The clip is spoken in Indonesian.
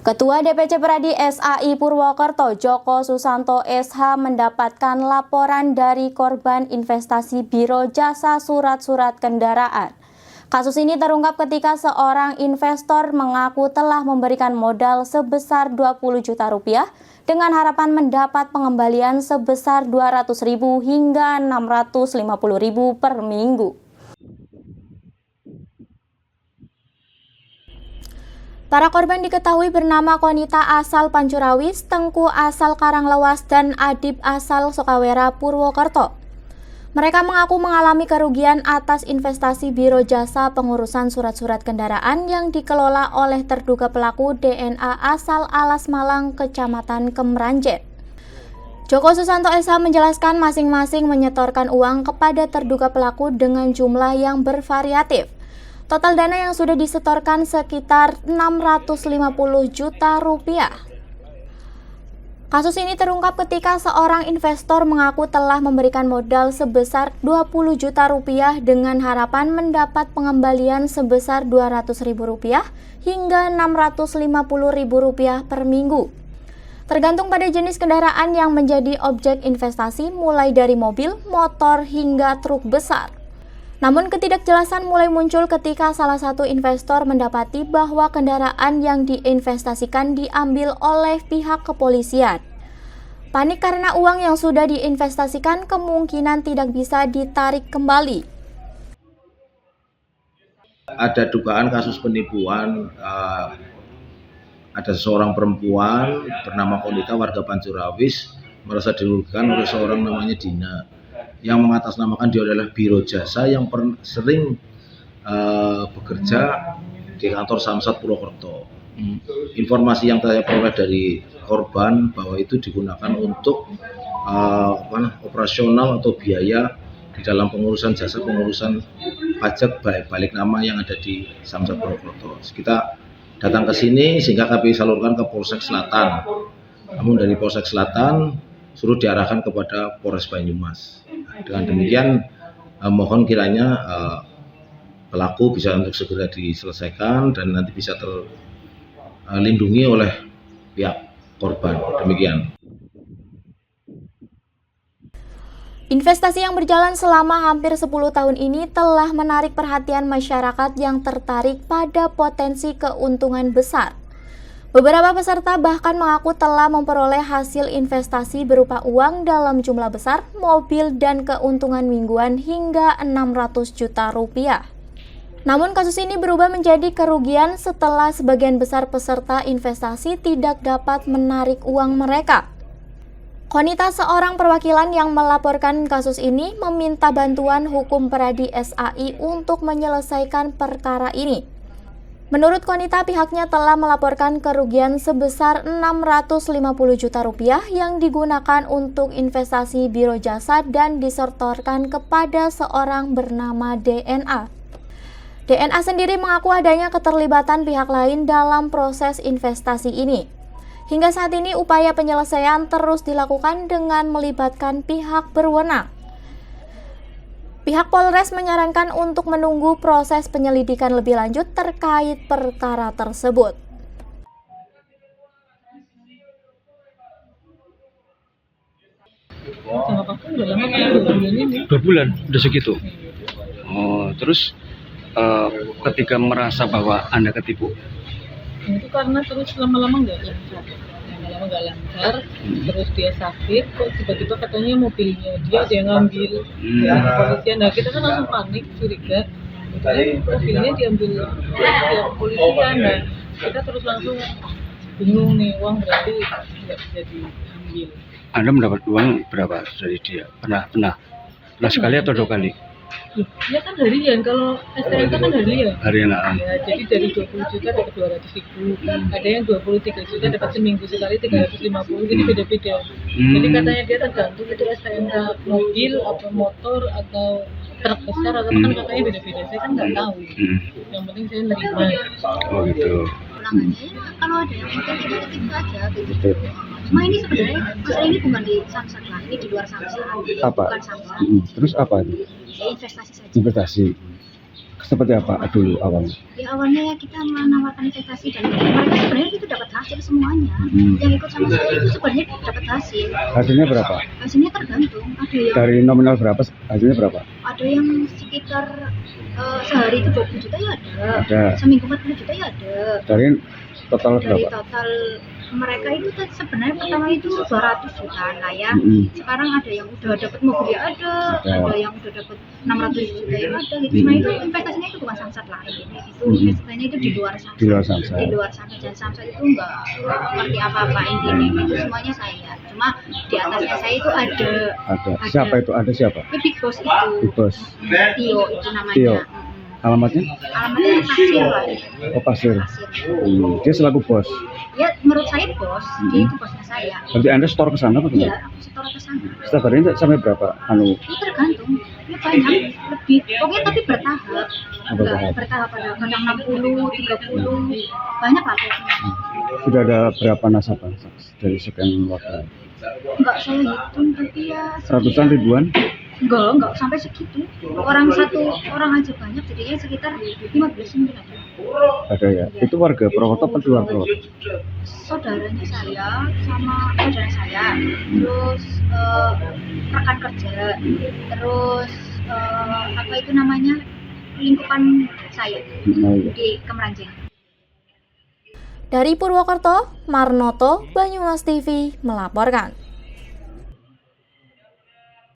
Ketua DPC Pradi SAI Purwokerto Joko Susanto SH mendapatkan laporan dari korban investasi Biro Jasa Surat-Surat Kendaraan. Kasus ini terungkap ketika seorang investor mengaku telah memberikan modal sebesar 20 juta rupiah dengan harapan mendapat pengembalian sebesar 200.000 hingga 650.000 per minggu. Para korban diketahui bernama Konita asal Pancurawis, Tengku asal Karanglewas, dan Adib asal Sokawera, Purwokerto. Mereka mengaku mengalami kerugian atas investasi Biro Jasa Pengurusan Surat-Surat Kendaraan yang dikelola oleh terduga pelaku DNA asal Alas Malang, Kecamatan Kemranjet. Joko Susanto SH menjelaskan masing-masing menyetorkan uang kepada terduga pelaku dengan jumlah yang bervariatif. Total dana yang sudah disetorkan sekitar 650 juta rupiah. Kasus ini terungkap ketika seorang investor mengaku telah memberikan modal sebesar 20 juta rupiah dengan harapan mendapat pengembalian sebesar 200.000 rupiah hingga 650.000 rupiah per minggu. Tergantung pada jenis kendaraan yang menjadi objek investasi mulai dari mobil, motor, hingga truk besar. Namun ketidakjelasan mulai muncul ketika salah satu investor mendapati bahwa kendaraan yang diinvestasikan diambil oleh pihak kepolisian. Panik karena uang yang sudah diinvestasikan kemungkinan tidak bisa ditarik kembali. Ada dugaan kasus penipuan, ada seorang perempuan bernama Konita warga Pancurawis merasa dirugikan oleh seorang namanya Dina yang mengatasnamakan dia adalah Biro Jasa yang sering bekerja di kantor Samsat Purwokerto. Informasi yang saya peroleh dari korban bahwa itu digunakan untuk operasional atau biaya di dalam pengurusan jasa pengurusan pajak balik nama yang ada di Samsat Purwokerto. Kita datang ke sini sehingga kami salurkan ke Polsek Selatan. Namun dari Polsek Selatan suruh diarahkan kepada Polres Banyumas. Dengan demikian mohon kiranya pelaku bisa untuk segera diselesaikan dan nanti bisa terlindungi oleh pihak korban. Demikian. Investasi yang berjalan selama hampir 10 tahun ini telah menarik perhatian masyarakat yang tertarik pada potensi keuntungan besar. Beberapa peserta bahkan mengaku telah memperoleh hasil investasi berupa uang dalam jumlah besar, mobil, dan keuntungan mingguan hingga 600 juta rupiah. Namun kasus ini berubah menjadi kerugian setelah sebagian besar peserta investasi tidak dapat menarik uang mereka. Konita, seorang perwakilan yang melaporkan kasus ini, meminta bantuan hukum Pradi SAI untuk menyelesaikan perkara ini. Menurut Konita, pihaknya telah melaporkan kerugian sebesar 650 juta rupiah yang digunakan untuk investasi Biro Jasa dan disetorkan kepada seorang bernama DNA. DNA sendiri mengaku adanya keterlibatan pihak lain dalam proses investasi ini. Hingga saat ini upaya penyelesaian terus dilakukan dengan melibatkan pihak berwenang. Pihak Polres menyarankan untuk menunggu proses penyelidikan lebih lanjut terkait perkara tersebut. Dua bulan udah segitu. Oh, terus ketika merasa bahwa Anda ketipu? Itu karena terus lama-lama nggak lancar, terus dia sakit, kok tiba-tiba katanya mobilnya dia ada yang ngambil kepolisian. Nah kita kan langsung panik, curiga, mobilnya diambil kepolisian. Nah kita terus langsung bingung nih, uang berarti nggak bisa diambil. Anda mendapat uang berapa dari dia? Pernah sekali atau 2 kali? Ya kan harian, kalau STNK kan harian. Harian. Ya, jadi dari 20 juta dapat 200.000, ada yang 23 juta dapat seminggu sekali 350, jadi beda-beda. Jadi katanya dia tergantung itu STNK mobil atau motor atau truk besar atau kan katanya beda-beda. Saya kan nggak tahu. Yang penting saya nerima. Oh gitu. Kalau ada yang mungkin itu aja gitu. Cuma ini sebenarnya masalah ini bukan di Samsat lah, ini di luar Samsat. Apa? Bukan Samsat. Terus apa itu? Ya, investasi saja. Investasi. Seperti apa dulu awalnya? Ya awalnya kita menawarkan investasi dan mereka sebenarnya itu dapat hasil. kecil semuanya. Yang ikut sama saya itu sebenarnya dapat hasil. Hasilnya berapa? Hasilnya tergantung. Ada yang Dari nominal berapa? Hasilnya berapa? ada yang sekitar sehari itu 20 juta ya Ada. seminggu 40 juta ya ada. Dari total Dari berapa? total mereka itu sebenarnya pertama itu 200 jutaan lah ya. Sekarang ada yang udah dapat mobil ya ada yang udah dapat 600 juta ya ada gitu. Nah itu investasinya itu bukan samsat lah ini. Itu investasinya itu di luar samsat. Di luar samsat. Di luar samsat, dan samsat itu enggak ngerti apa-apa intinya. Itu semuanya saya. Cuma di atasnya saya itu ada. Siapa itu? Ada siapa? Big Boss itu. Big Boss. Tio itu namanya. Tio. Alamatnya? Alamatnya Pasir lah. Oh, Pasir. Pasir. Dia selaku bos. Ya menurut saya bos, dia itu bosnya saya. Berarti Anda store ke sana apa Iya, gimana? aku setor ke sana. Setiap hari ini sampai berapa? Itu tergantung. Ya banyak, lebih. Pokoknya tapi bertahap. Bertahap. Bertahap ada kadang 60, 30. Banyak lah pokoknya. Sudah ada berapa nasabah dari sekian waktu? Enggak saya hitung tapi ya Ratusan, ribuan? enggak sampai segitu. Orang aja banyak jadinya sekitar 15 mungkin ada. Ada ya. Itu warga Purwokerto apa di luar Purwokerto? Saudaranya saya sama saudara saya, terus rekan kerja, terus apa itu namanya lingkupan saya di Kemeranjang. Dari Purwokerto, Marnoto, Banyumas TV melaporkan.